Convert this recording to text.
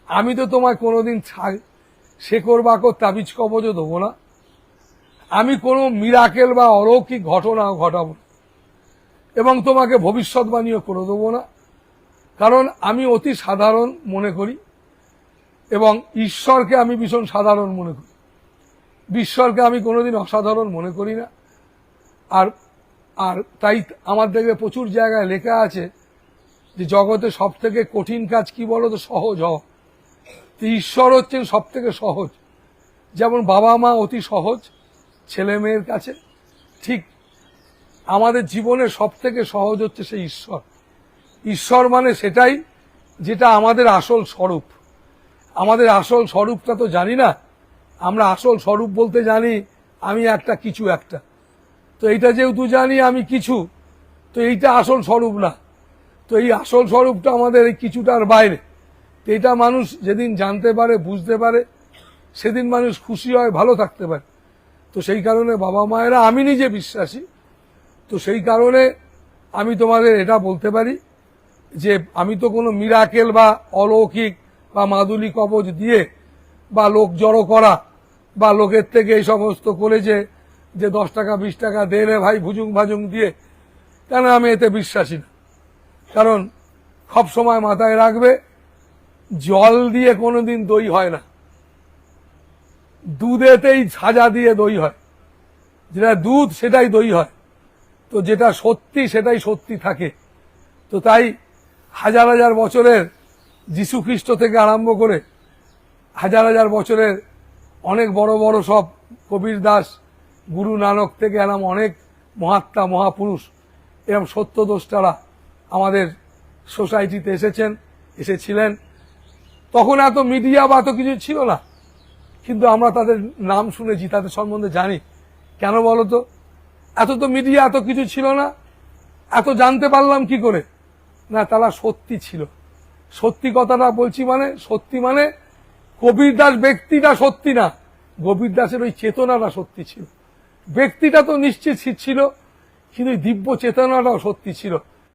আমি তো তোমায় কোনোদিন শেকড় বাকড় তাবিজ কবজও দেবো না, আমি কোনো মিরাকেল বা অলৌকিক ঘটনাও ঘটাবো না, এবং তোমাকে ভবিষ্যৎবাণীও করে দেবো না। কারণ আমি অতি সাধারণ মনে করি এবং ঈশ্বরকে আমি ভীষণ সাধারণ মনে করি। ঈশ্বরকে আমি কোনোদিন অসাধারণ মনে করি না। আর আর তাই আমার দেখবে প্রচুর জায়গায় লেখা আছে যে জগতে সব থেকে কঠিন কাজ কি বলো তো, সহজ হওয়া। তো ঈশ্বর হচ্ছেন সব থেকে সহজ। যেমন বাবা মা অতি সহজ ছেলে মেয়ের কাছে, ঠিক আমাদের জীবনের সব থেকে সহজ হচ্ছে সেই ঈশ্বর। ঈশ্বর মানে সেটাই যেটা আমাদের আসল স্বরূপ। আমাদের আসল স্বরূপটা তো জানি না। আমরা আসল স্বরূপ বলতে জানি আমি একটা কিছু একটা, তো এইটা যেহেতু জানি আমি কিছু, তো এইটা আসল স্বরূপ না। তো এই আসল স্বরূপটা আমাদের এই কিছুটার বাইরে। তো এটা মানুষ যেদিন জানতে পারে, বুঝতে পারে, সেদিন মানুষ খুশি হয়, ভালো থাকতে পারে। তো সেই কারণে বাবা মায়েরা, আমি নিজে বিশ্বাসী, তো সেই কারণে আমি তোমাদের এটা বলতে পারি যে আমি তো কোনো মিরাকেল বা অলৌকিক বা মাদুলি কবজ দিয়ে বা লোক জড়ো করা বা লোকের থেকে এই সমস্ত করে যে 10 টাকা 20 টাকা দে রে ভাই ভুজুং ভাজুং দিয়ে, কেন আমি এতে বিশ্বাসী না। কারণ সব সময় মাথায় রাখবে, জল দিয়ে কোনোদিন দই হয় না, দুধেতেই সাজা দিয়ে দই হয়। যেটা দুধ সেটাই দই হয়। তো যেটা সত্যি সেটাই সত্যি থাকে। তো তাই হাজার হাজার বছরের যীশু খ্রিস্ট থেকে আরম্ভ করে হাজার হাজার বছরের অনেক বড় বড় সব কবির দাস, গুরু নানক থেকে এরম অনেক মহাত্মা মহাপুরুষ, এরম সত্যদ্রষ্টারা আমাদের সোসাইটিতে এসেছিলেন। তখন এত মিডিয়া বা এত কিছু ছিল না, কিন্তু আমরা তাদের নাম শুনেছি, তাদের সম্বন্ধে জানি। কেন বলতো? এত তো মিডিয়া, এত কিছু ছিল না, এত জানতে পারলাম কি করে? না, তারা সত্যি ছিল। সত্যি কথাটা বলছি মানে, সত্যি মানে কবির দাস ব্যক্তিটা সত্যি না, কবির দাসের ওই চেতনাটা সত্যি ছিল। ব্যক্তিটা তো নিশ্চিত ছিল, কিন্তু দিব্য চেতনাটাও সত্যি ছিল।